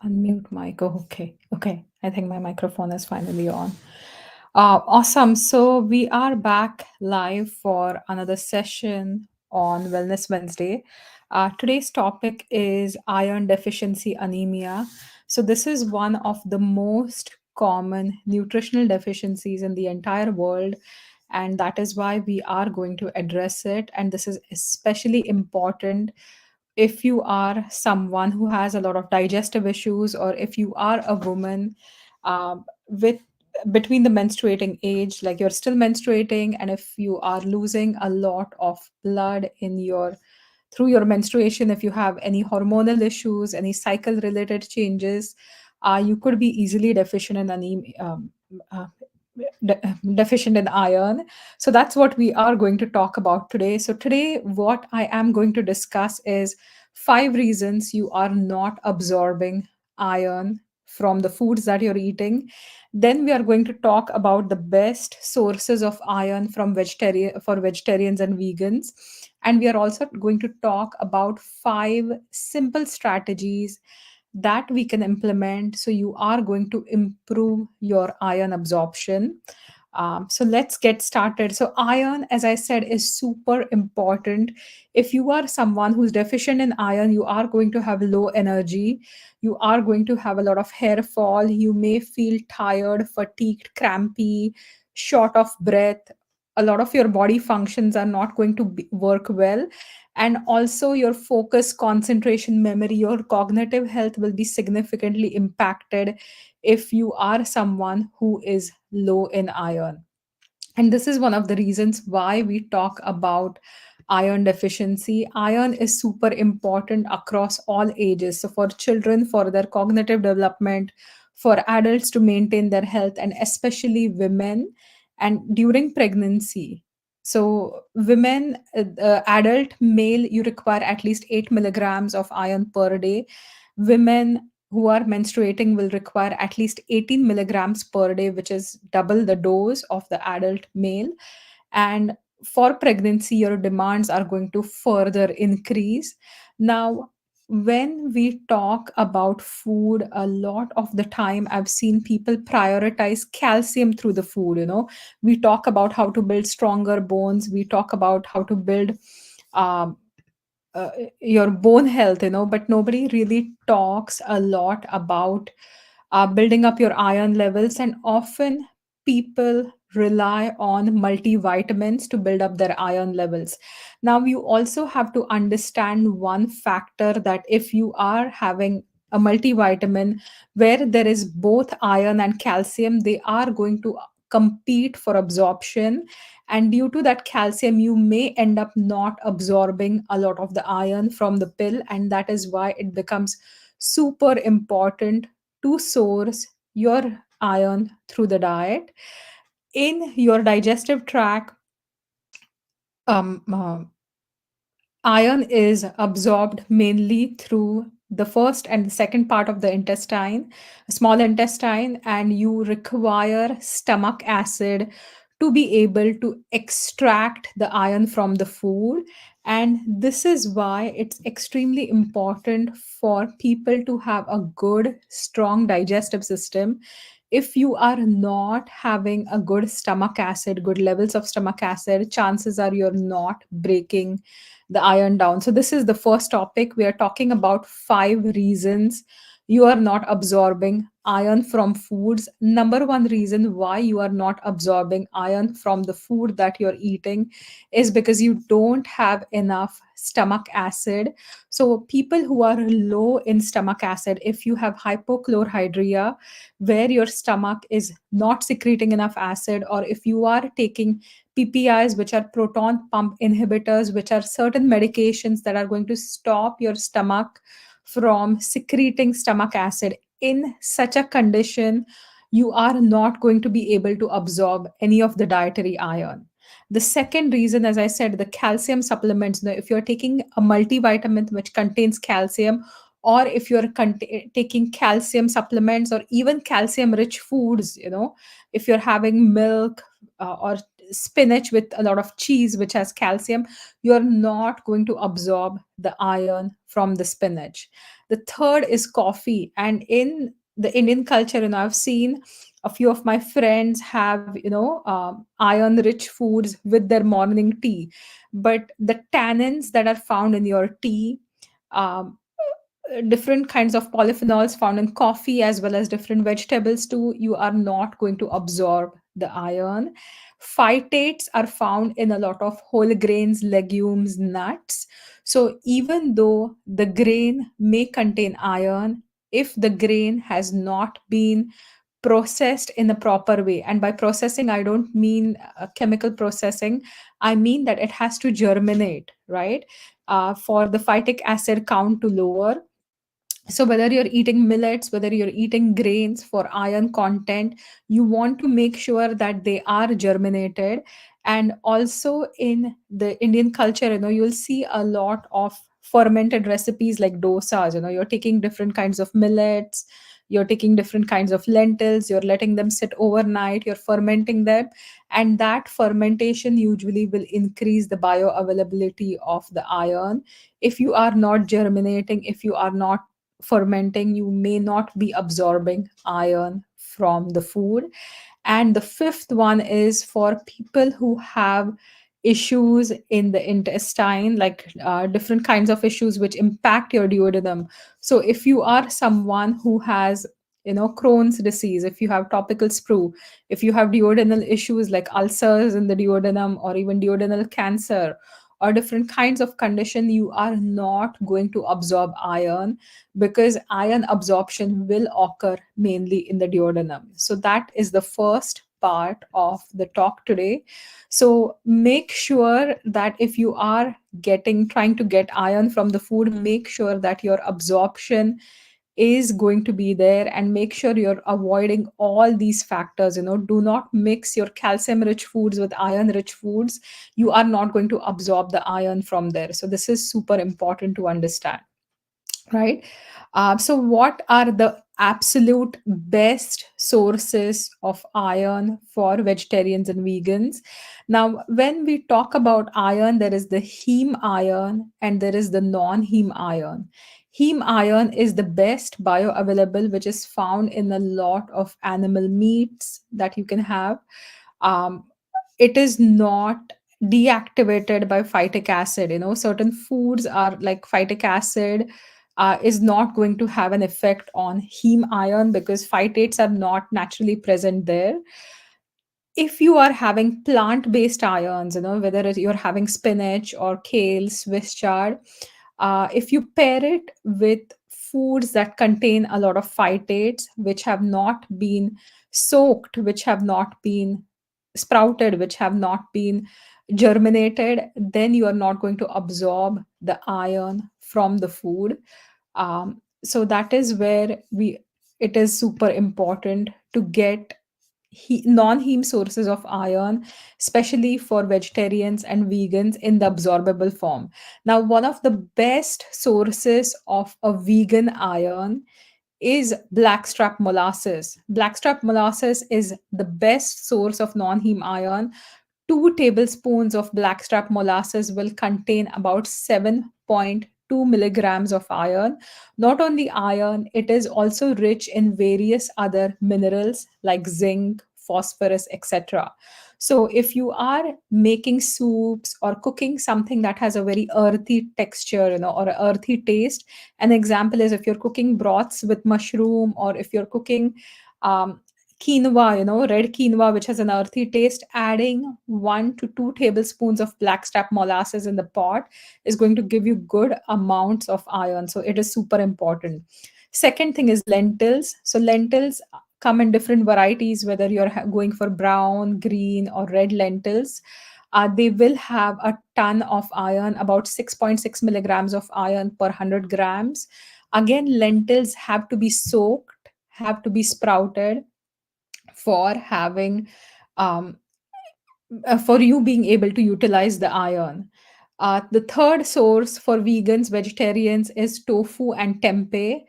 Unmute mic. Oh, okay. Okay. I think my microphone is finally on. Awesome. So we are back live for another session on Wellness Wednesday. Today's topic is iron deficiency anemia. So this is one of the most common nutritional deficiencies in the entire world. And that is why we are going to address it. And this is especially important if you are someone who has a lot of digestive issues, or if you are a woman with between the menstruating age, like you're still menstruating, and if you are losing a lot of blood in your through your menstruation, if you have any hormonal issues, any cycle related changes, you could be easily deficient in anemia, deficient in iron. So that's what we are going to talk about today. So today what I am going to discuss is 5 reasons you are not absorbing iron from the foods that you're eating. Then we are going to talk about the best sources of iron from vegetarian for vegetarians and vegans. And we are also going to talk about 5 simple strategies that we can implement so you are going to improve your iron absorption. So let's get started. So iron, as I said, is super important. If you are someone who's deficient in iron, you are going to have low energy, you are going to have a lot of hair fall, you may feel tired, fatigued, crampy, short of breath. A lot of your body functions are not going to work well, and also your focus, concentration, memory, your cognitive health will be significantly impacted if you are someone who is low in iron. And this is one of the reasons why we talk about iron deficiency. Iron is super important across all ages. So, for children, for their cognitive development, for adults to maintain their health, and especially women, and during pregnancy. So, women, adult male, you require at least 8 milligrams of iron per day. Women who are menstruating will require at least 18 milligrams per day, which is double the dose of the adult male. And for pregnancy, your demands are going to further increase. Now, when we talk about food, a lot of the time I've seen people prioritize calcium through the food. We talk about how to build stronger bones, we talk about how to build um, uh, your bone health, but nobody really talks a lot about building up your iron levels. And often people rely on multivitamins to build up their iron levels. Now, you also have to understand one factor, that if you are having a multivitamin where there is both iron and calcium, they are going to compete for absorption, and due to that calcium you may end up not absorbing a lot of the iron from the pill, and that is why it becomes super important to source your iron through the diet. In your digestive tract, um, uh, iron is absorbed mainly through the first and the second part of the intestine, small intestine, and you require stomach acid to be able to extract the iron from the food. And this is why it's extremely important for people to have a good, strong digestive system. If you are not having a good stomach acid, good levels of stomach acid, chances are you're not breaking the iron down. So, this is the first topic. We are talking about 5 reasons you are not absorbing iron from foods. Number one reason why you are not absorbing iron from the food that you're eating is because you don't have enough stomach acid. So, people who are low in stomach acid, if you have hypochlorhydria, where your stomach is not secreting enough acid, or if you are taking PPIs, which are proton pump inhibitors, which are certain medications that are going to stop your stomach from secreting stomach acid. In such a condition, you are not going to be able to absorb any of the dietary iron. The second reason, as I said, the calcium supplements. If you're taking a multivitamin which contains calcium, or if you're taking calcium supplements or even calcium rich foods, if you're having milk or spinach with a lot of cheese, which has calcium, you're not going to absorb the iron from the spinach. The third is coffee. And in the Indian culture, I've seen a few of my friends have, iron rich foods with their morning tea. But the tannins that are found in your tea, um, different kinds of polyphenols found in coffee as well as different vegetables too, you are not going to absorb the iron. Phytates are found in a lot of whole grains, legumes, nuts. So even though the grain may contain iron, if the grain has not been processed in a proper way, and by processing I don't mean chemical processing, I mean that it has to germinate, right? For the phytic acid count to lower. So whether you're eating millets, whether you're eating grains for iron content, you want to make sure that they are germinated. And also in the Indian culture, you'll see a lot of fermented recipes like dosas. You're taking different kinds of millets, you're taking different kinds of lentils, you're letting them sit overnight, you're fermenting them, and that fermentation usually will increase the bioavailability of the iron. If you are not germinating, if you are not fermenting, you may not be absorbing iron from the food. And the fifth one is for people who have issues in the intestine, like different kinds of issues which impact your duodenum. So if you are someone who has, Crohn's disease, if you have topical sprue, if you have duodenal issues like ulcers in the duodenum or even duodenal cancer or different kinds of condition, you are not going to absorb iron, because iron absorption will occur mainly in the duodenum. So that is the first part of the talk today. So make sure that if you are trying to get iron from the food, make sure that your absorption is going to be there, and make sure you're avoiding all these factors. Do not mix your calcium rich foods with iron rich foods. You are not going to absorb the iron from there. So this is super important to understand, right? So, what are the absolute best sources of iron for vegetarians and vegans? Now, when we talk about iron, there is the heme iron and there is the non heme iron. Heme iron is the best bioavailable, which is found in a lot of animal meats that you can have. Um, it is not deactivated by phytic acid. Certain foods are like phytic acid is not going to have an effect on heme iron because phytates are not naturally present there. If you are having plant-based irons, whether you're having spinach or kale, Swiss chard, if you pair it with foods that contain a lot of phytates, which have not been soaked, which have not been sprouted, which have not been germinated, then you are not going to absorb the iron from the food. So that is where it is super important to get non-heme sources of iron, especially for vegetarians and vegans in the absorbable form. Now, one of the best sources of a vegan iron is blackstrap molasses. Blackstrap molasses is the best source of non-heme iron. 2 tablespoons of blackstrap molasses will contain about 7.2 milligrams of iron. Not only iron, it is also rich in various other minerals like zinc, phosphorus, etc. So, if you are making soups or cooking something that has a very earthy texture, or a earthy taste, an example is if you're cooking broths with mushroom, or if you're cooking um, quinoa, red quinoa, which has an earthy taste, adding 1 to 2 tablespoons of blackstrap molasses in the pot is going to give you good amounts of iron. So it is super important. Second thing is lentils. So lentils come in different varieties, whether you're going for brown, green, or red lentils. They will have a ton of iron, about 6.6 milligrams of iron per 100 grams. Again, lentils have to be soaked, have to be sprouted for having um, for you being able to utilize the iron. The third source for vegans, vegetarians is tofu and tempeh.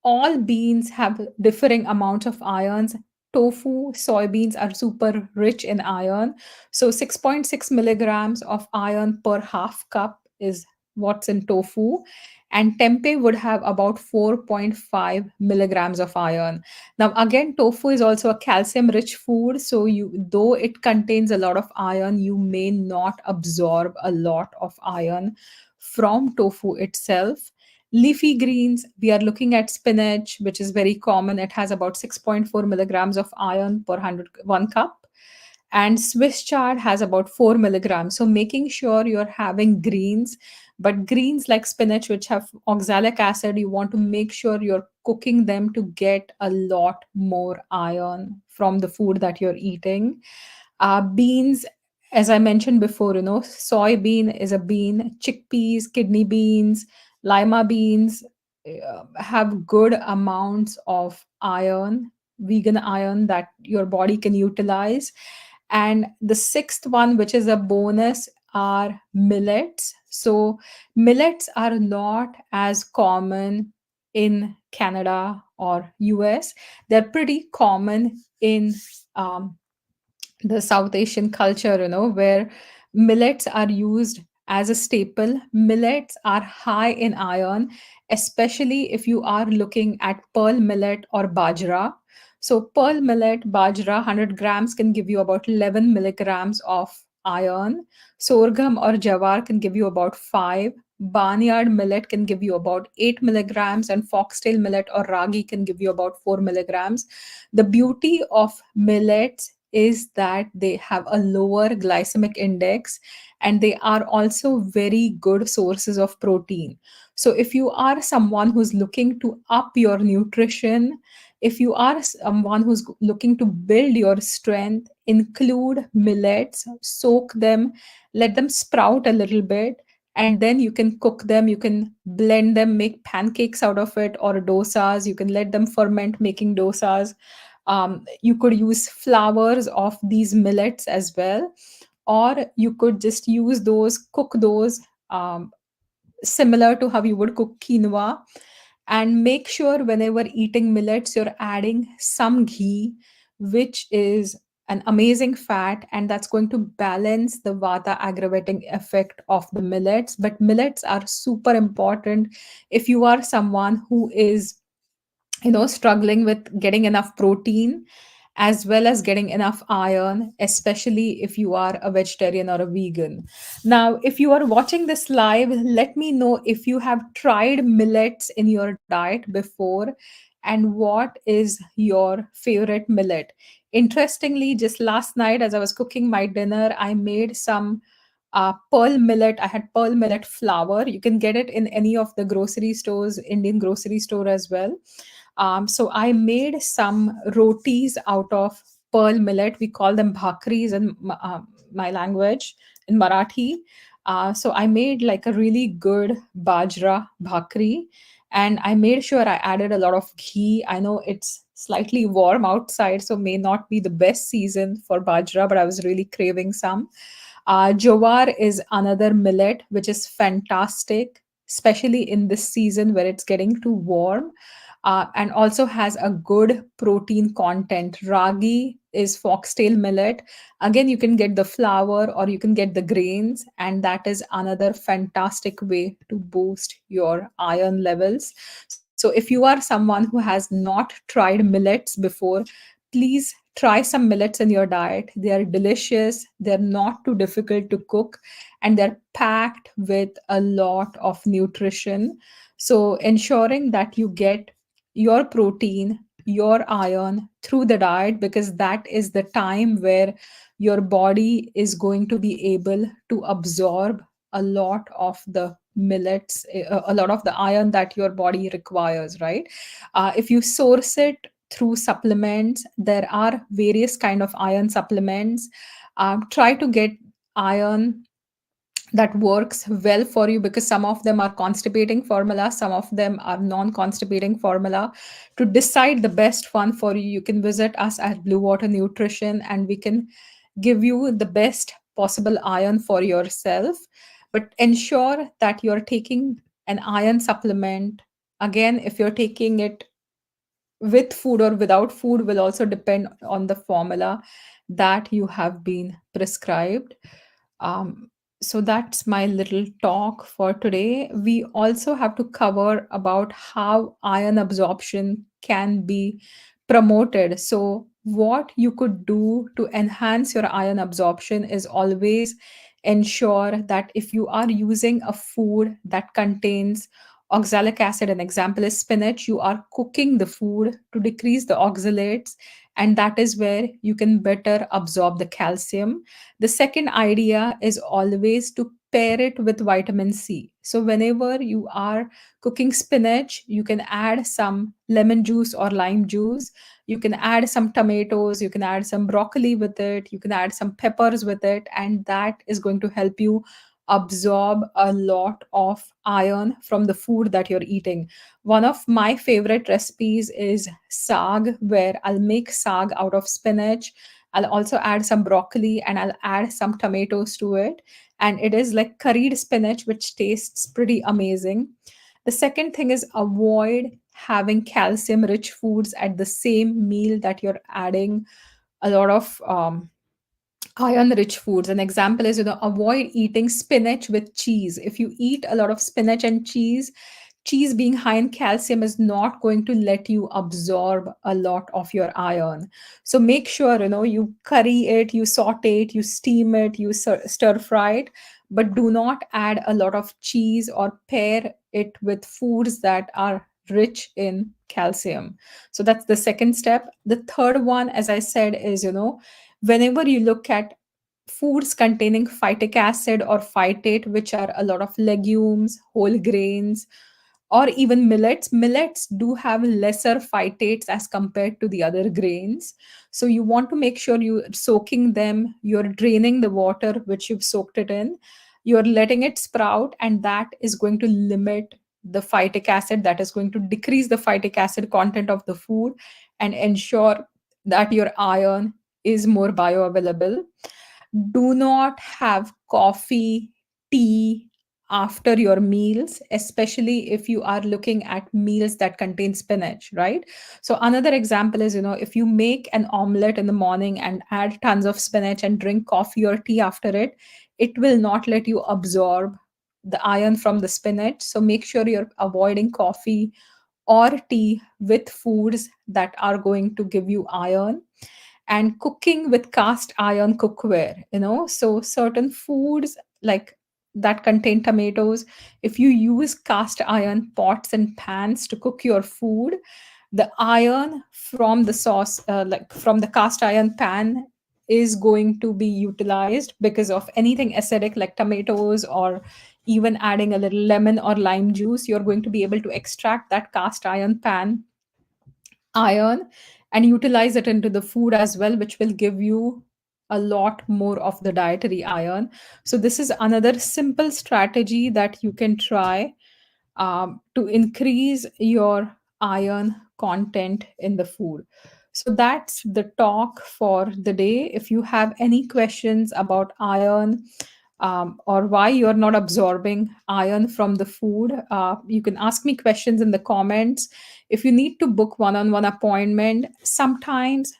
All beans have differing amounts of irons. tofu, soybeans are super rich in iron. So 6.6 milligrams of iron per half cup is what's in tofu. And tempeh would have about 4.5 milligrams of iron. Now, again, tofu is also a calcium rich food. So, though it contains a lot of iron, you may not absorb a lot of iron from tofu itself. Leafy greens, we are looking at spinach, which is very common. It has about 6.4 milligrams of iron per 1 cup. And Swiss chard has about 4 milligrams. So making sure you're having greens, but greens like spinach, which have oxalic acid, you want to make sure you're cooking them to get a lot more iron from the food that you're eating. Beans, as I mentioned before, soybean is a bean, chickpeas, kidney beans, lima beans have good amounts of iron, vegan iron that your body can utilize. And the sixth one, which is a bonus, are millets. So, millets are not as common in Canada or US. They're pretty common in um, the South Asian culture, where millets are used as a staple. Millets are high in iron, especially if you are looking at pearl millet or bajra. So, pearl millet, bajra, 100 grams can give you about 11 milligrams of iron. Sorghum or jawar can give you about 5. Barnyard millet can give you about 8 milligrams, and foxtail millet or ragi can give you about 4 milligrams. The beauty of millets is that they have a lower glycemic index, and they are also very good sources of protein. So, if you are someone who's looking to up your nutrition, if you are someone who's looking to build your strength, include millets, soak them, let them sprout a little bit, and then you can cook them. You can blend them, make pancakes out of it, or dosas. You can let them ferment, making dosas. You could use flours of these millets as well, or you could just use those, cook those, similar to how you would cook quinoa. And make sure whenever eating millets, you're adding some ghee, which is an amazing fat, and that's going to balance the vata aggravating effect of the millets. But millets are super important if you are someone who is struggling with getting enough protein as well as getting enough iron, especially if you are a vegetarian or a vegan. Now, if you are watching this live, let me know if you have tried millets in your diet before, and what is your favorite millet. Interestingly, just last night as I was cooking my dinner, I made some pearl millet. I had pearl millet flour. You can get it in any of the grocery stores, Indian grocery store as well. So I made some rotis out of pearl millet. We call them bhakris in my language, in Marathi. So I made like a really good bajra bhakri, and I made sure I added a lot of ghee. I know it's slightly warm outside, so may not be the best season for bajra, but I was really craving some. Jowar is another millet which is fantastic, especially in this season where it's getting too warm, and also has a good protein content. Ragi is foxtail millet. Again, you can get the flour or you can get the grains, and that is another fantastic way to boost your iron levels. So, if you are someone who has not tried millets before, please try some millets in your diet. They are delicious, they're not too difficult to cook, and they're packed with a lot of nutrition. So, ensuring that you get your protein, your iron through the diet, because that is the time where your body is going to be able to absorb a lot of the millets, a lot of the iron that your body requires, right? If you source it through supplements, there are various kind of iron supplements. Try to get iron that works well for you, because some of them are constipating formula, some of them are non-constipating formula. To decide the best one for you, you can visit us at Blue Water Nutrition, and we can give you the best possible iron for yourself. But ensure that you're taking an iron supplement. Again, if you're taking it with food or without food will also depend on the formula that you have been prescribed. um, so that's my little talk for today. We also have to cover about how iron absorption can be promoted. So what you could do to enhance your iron absorption is always ensure that if you are using a food that contains oxalic acid, an example is spinach, you are cooking the food to decrease the oxalates, and that is where you can better absorb the calcium. The second idea is always to pair it with vitamin C. So, whenever you are cooking spinach, you can add some lemon juice or lime juice. You can add some tomatoes, you can add some broccoli with it, you can add some peppers with it, and that is going to help you absorb a lot of iron from the food that you're eating. One of my favorite recipes is saag, where I'll make saag out of spinach. I'll also add some broccoli and I'll add some tomatoes to it. And it is like curried spinach, which tastes pretty amazing. The second thing is avoid having calcium rich foods at the same meal that you're adding a lot of iron rich foods. An example is, avoid eating spinach with cheese. If you eat a lot of spinach and cheese, cheese being high in calcium is not going to let you absorb a lot of your iron. So make sure, you curry it, you saute it, you steam it, you stir fry it, but do not add a lot of cheese or pair it with foods that are rich in calcium. So that's the second step. The third one, as I said, is, whenever you look at foods containing phytic acid or phytate, which are a lot of legumes, whole grains, or even millets. Millets do have lesser phytates as compared to the other grains. So you want to make sure you're soaking them, you're draining the water which you've soaked it in, you're letting it sprout, and that is going to limit the phytic acid, that is going to decrease the phytic acid content of the food and ensure that your iron is more bioavailable. Do not have coffee, tea after your meals, especially if you are looking at meals that contain spinach, right? So another example is, if you make an omelette in the morning and add tons of spinach and drink coffee or tea after it, it will not let you absorb the iron from the spinach. So make sure you're avoiding coffee or tea with foods that are going to give you iron. And cooking with cast iron cookware, so certain foods like that contain tomatoes, if you use cast iron pots and pans to cook your food, the iron from the sauce, like from the cast iron pan, is going to be utilized because of anything acidic like tomatoes, or even adding a little lemon or lime juice. You're going to be able to extract that cast iron pan iron and utilize it into the food as well, which will give you a lot more of the dietary iron. So, this is another simple strategy that you can try to increase your iron content in the food. So, that's the talk for the day. If you have any questions about iron, or why you're not absorbing iron from the food, you can ask me questions in the comments. If you need to book one-on-one appointment, sometimes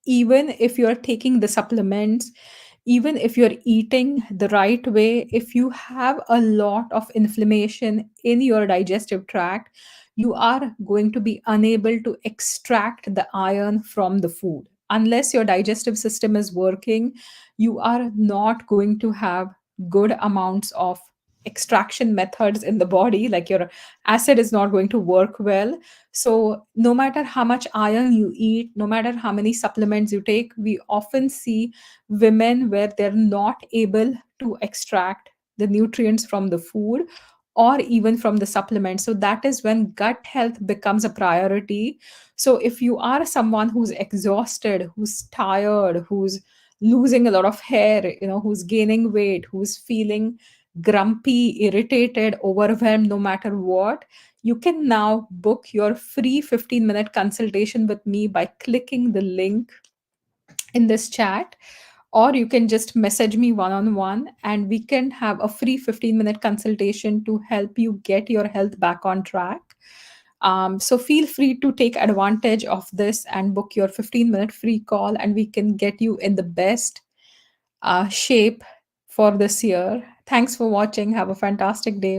even if you're taking the supplements, even if you're eating the right way, if you have a lot of inflammation in your digestive tract, you are going to be unable to extract the iron from the food. Unless your digestive system is working, you are not going to have good amounts of extraction methods in the body. Like your acid is not going to work well. So, no matter how much iron you eat, no matter how many supplements you take, we often see women where they're not able to extract the nutrients from the food or even from the supplements. So, that is when gut health becomes a priority. So, if you are someone who's exhausted, who's tired, who's losing a lot of hair, who's gaining weight, who's feeling grumpy, irritated, overwhelmed, no matter what, you can now book your free 15-minute consultation with me by clicking the link in this chat, or you can just message me one on one and we can have a free 15-minute consultation to help you get your health back on track. So feel free to take advantage of this and book your 15-minute free call, and we can get you in the best shape for this year. Thanks for watching. Have a fantastic day.